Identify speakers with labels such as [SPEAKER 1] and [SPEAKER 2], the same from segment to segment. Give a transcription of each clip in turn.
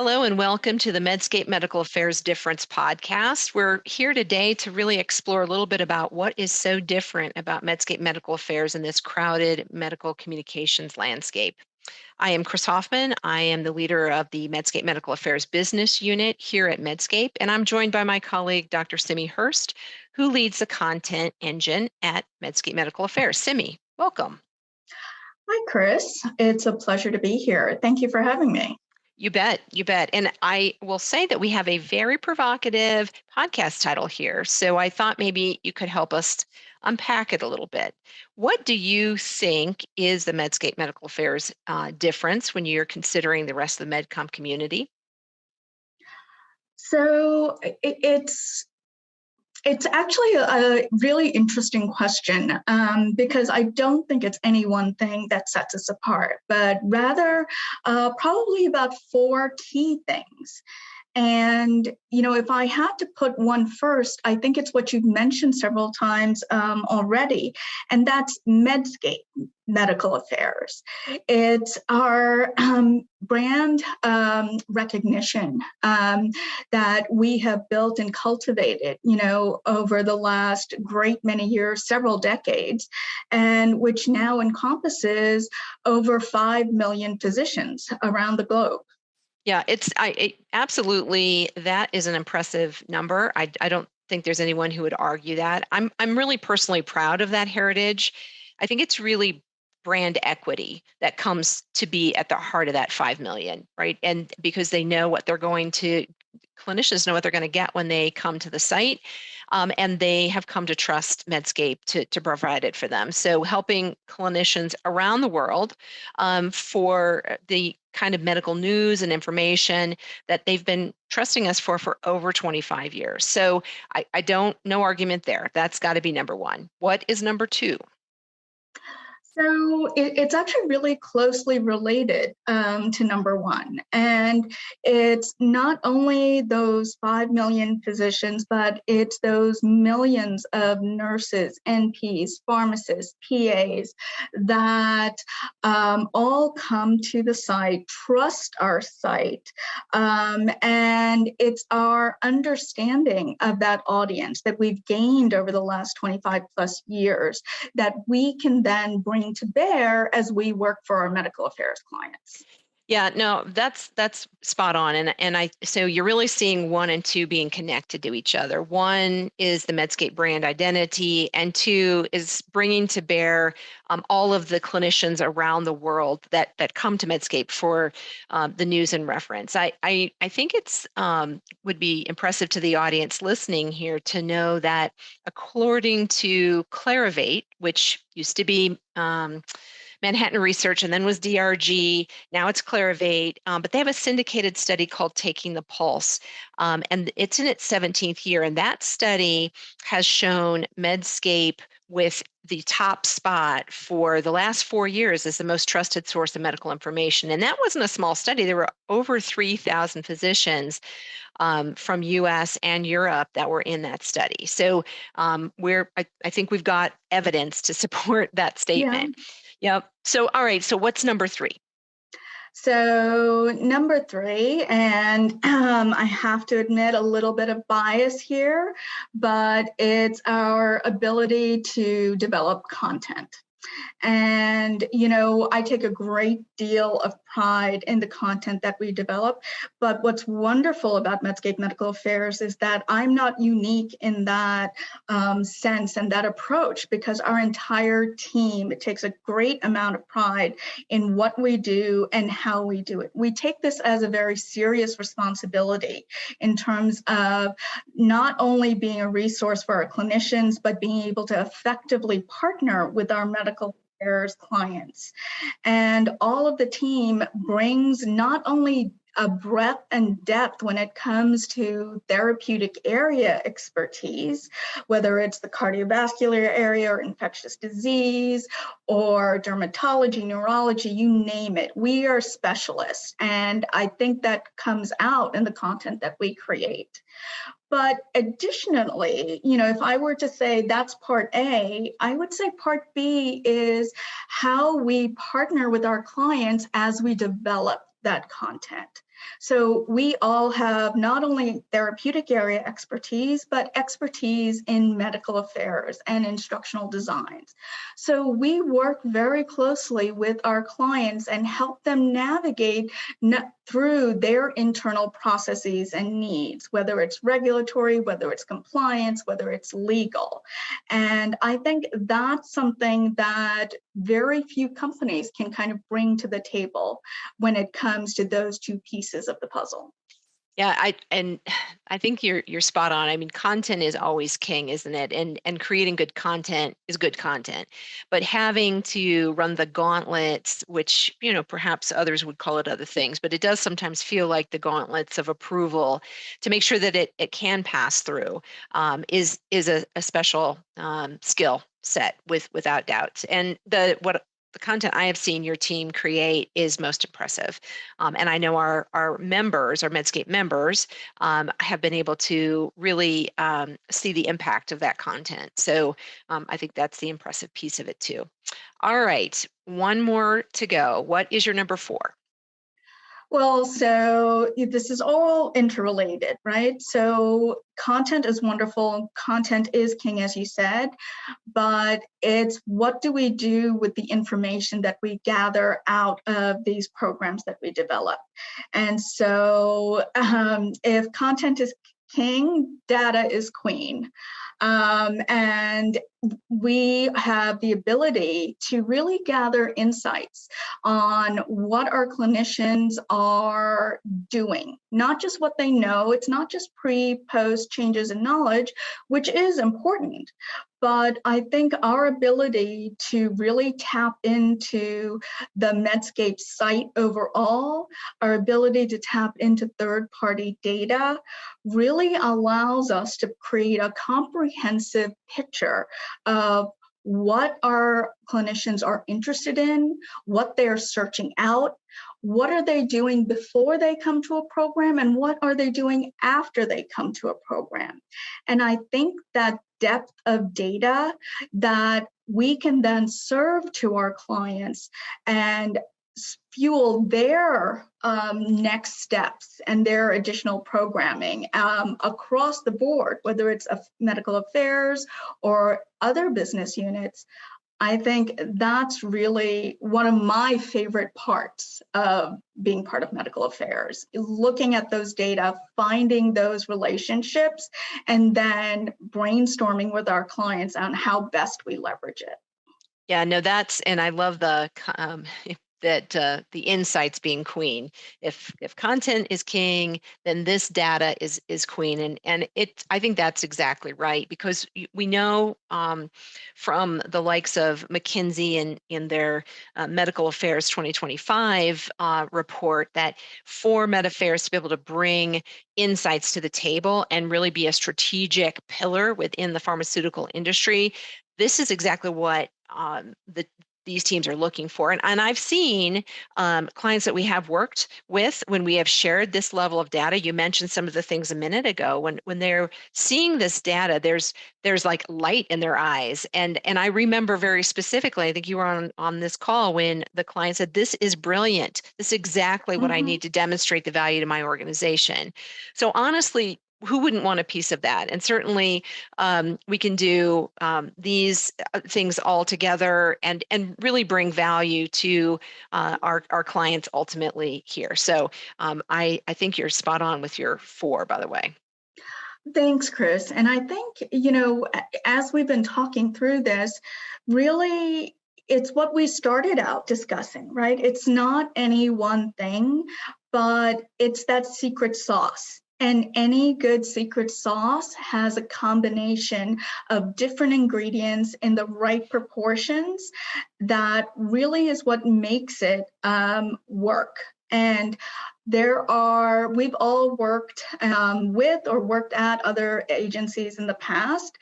[SPEAKER 1] Hello and welcome to the Medscape Medical Affairs Difference podcast. We're here today to really explore a little bit about what is so different about Medscape Medical Affairs in this crowded medical communications landscape. I am Chris Hoffman. I am the leader of the Medscape Medical Affairs business unit here at Medscape, and I'm joined by my colleague, Dr. Simi Hurst, who leads the content engine at Medscape Medical Affairs. Simi, welcome.
[SPEAKER 2] Hi, Chris. It's a pleasure to be here. Thank you for having me.
[SPEAKER 1] You bet, you bet. And I will say that we have a very provocative podcast title here. So I thought maybe you could help us unpack it a little bit. What do you think is the Medscape Medical Affairs difference when you're considering the rest of the MedCom community?
[SPEAKER 2] So it's actually a really interesting question because I don't think it's any one thing that sets us apart, but rather probably about four key things. And, if I had to put one first, I think it's what you've mentioned several times already, and that's Medscape Medical Affairs. It's our brand recognition that we have built and cultivated, over the last great many years, several decades, and which now encompasses over 5 million physicians around the globe.
[SPEAKER 1] Yeah, absolutely, that is an impressive number. I don't think there's anyone who would argue that. I'm really personally proud of that heritage. I think it's really brand equity that comes to be at the heart of that 5 million, right? And because they know what they're going to, clinicians know what they're going to get when they come to the site. And they have come to trust Medscape to provide it for them. So helping clinicians around the world for the kind of medical news and information that they've been trusting us for over 25 years. So no argument there. That's got to be number one. What is number two?
[SPEAKER 2] So it's actually really closely related to number one. And it's not only those 5 million physicians, but it's those millions of nurses, NPs, pharmacists, PAs that all come to the site, trust our site. And it's our understanding of that audience that we've gained over the last 25 plus years that we can then bring to bear as we work for our medical affairs clients.
[SPEAKER 1] Yeah, no, that's spot on. So you're really seeing one and two being connected to each other. One is the Medscape brand identity, and two is bringing to bear all of the clinicians around the world that come to Medscape for the news and reference. I think it's would be impressive to the audience listening here to know that according to Clarivate, which used to be Manhattan Research and then was DRG. Now it's Clarivate, but they have a syndicated study called Taking the Pulse, and it's in its 17th year. And that study has shown Medscape with the top spot for the last 4 years as the most trusted source of medical information. And that wasn't a small study. There were over 3,000 physicians from US and Europe that were in that study. So I think we've got evidence to support that statement.
[SPEAKER 2] Yeah.
[SPEAKER 1] Yep. So, all right. So what's number three?
[SPEAKER 2] So number three, and I have to admit a little bit of bias here, but it's our ability to develop content. And, I take a great deal of pride in the content that we develop. But what's wonderful about Medscape Medical Affairs is that I'm not unique in that sense and that approach, because our entire team takes a great amount of pride in what we do and how we do it. We take this as a very serious responsibility in terms of not only being a resource for our clinicians, but being able to effectively partner with our medical affairs clients. And all of the team brings not only a breadth and depth when it comes to therapeutic area expertise, whether it's the cardiovascular area or infectious disease or dermatology, neurology, you name it. We are specialists. And I think that comes out in the content that we create. But additionally, if I were to say that's part A, I would say part B is how we partner with our clients as we develop that content. So we all have not only therapeutic area expertise, but expertise in medical affairs and instructional designs. So we work very closely with our clients and help them navigate through their internal processes and needs, whether it's regulatory, whether it's compliance, whether it's legal. And I think that's something that very few companies can kind of bring to the table when it comes to those two pieces of the puzzle.
[SPEAKER 1] Yeah, I think you're spot on. I mean, content is always king, isn't it? And creating good content is good content. But having to run the gauntlets, which, perhaps others would call it other things, but it does sometimes feel like the gauntlets of approval to make sure that it can pass through, is a special skill set without doubt. And the content I have seen your team create is most impressive. And I know our members, our Medscape members, have been able to really see the impact of that content. So I think that's the impressive piece of it too. All right, one more to go. What is your number 4?
[SPEAKER 2] Well, so this is all interrelated, right? So content is wonderful. Content is king, as you said, but it's what do we do with the information that we gather out of these programs that we develop? And so if content is king, data is queen. And we have the ability to really gather insights on what our clinicians are doing, not just what they know. It's not just pre-post changes in knowledge, which is important, but I think our ability to really tap into the Medscape site overall, our ability to tap into third-party data really allows us to create a comprehensive picture of what our clinicians are interested in, what they're searching out, what are they doing before they come to a program, and what are they doing after they come to a program. And I think that depth of data that we can then serve to our clients and fuel their next steps and their additional programming across the board, whether it's medical affairs or other business units. I think that's really one of my favorite parts of being part of medical affairs, looking at those data, finding those relationships, and then brainstorming with our clients on how best we leverage it.
[SPEAKER 1] Yeah, no, and I love that the insights being queen. If content is king, then this data is queen, and I think that's exactly right, because we know from the likes of McKinsey and in their Medical Affairs 2025 report that for Med Affairs to be able to bring insights to the table and really be a strategic pillar within the pharmaceutical industry, this is exactly what these teams are looking for. And I've seen clients that we have worked with when we have shared this level of data. You mentioned some of the things a minute ago. When they're seeing this data, there's like light in their eyes. And I remember very specifically, I think you were on this call when the client said, "This is brilliant. This is exactly what I need to demonstrate the value to my organization." So honestly, who wouldn't want a piece of that? And certainly we can do these things all together and really bring value to our clients ultimately here. So I think you're spot on with your 4, by the way.
[SPEAKER 2] Thanks, Chris. And I think, as we've been talking through this, really it's what we started out discussing, right? It's not any one thing, but it's that secret sauce. And any good secret sauce has a combination of different ingredients in the right proportions that really is what makes it work. And we've all worked with or worked at other agencies in the past,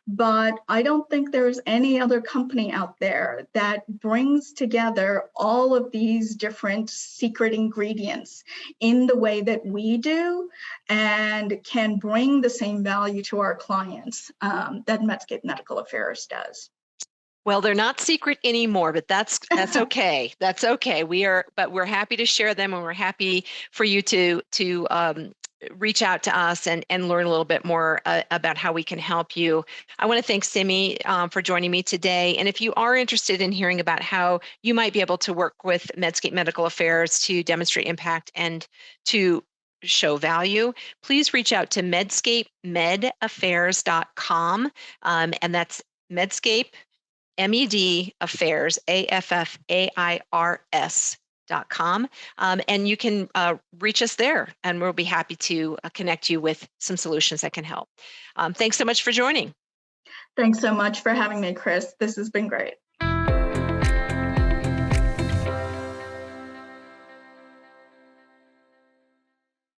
[SPEAKER 2] but I don't think there's any other company out there that brings together all of these different secret ingredients in the way that we do and can bring the same value to our clients that Medscape Medical Affairs does.
[SPEAKER 1] Well, they're not secret anymore, but that's okay. That's okay. We're happy to share them, and we're happy for you to reach out to us and learn a little bit more about how we can help you. I want to thank Simi for joining me today. And if you are interested in hearing about how you might be able to work with Medscape Medical Affairs to demonstrate impact and to show value, please reach out to medscapemedaffairs.com. And that's Medscape MED Affairs, AFFAIRS.com. And you can reach us there, and we'll be happy to connect you with some solutions that can help. Thanks so much for joining.
[SPEAKER 2] Thanks so much for having me, Chris. This has been great.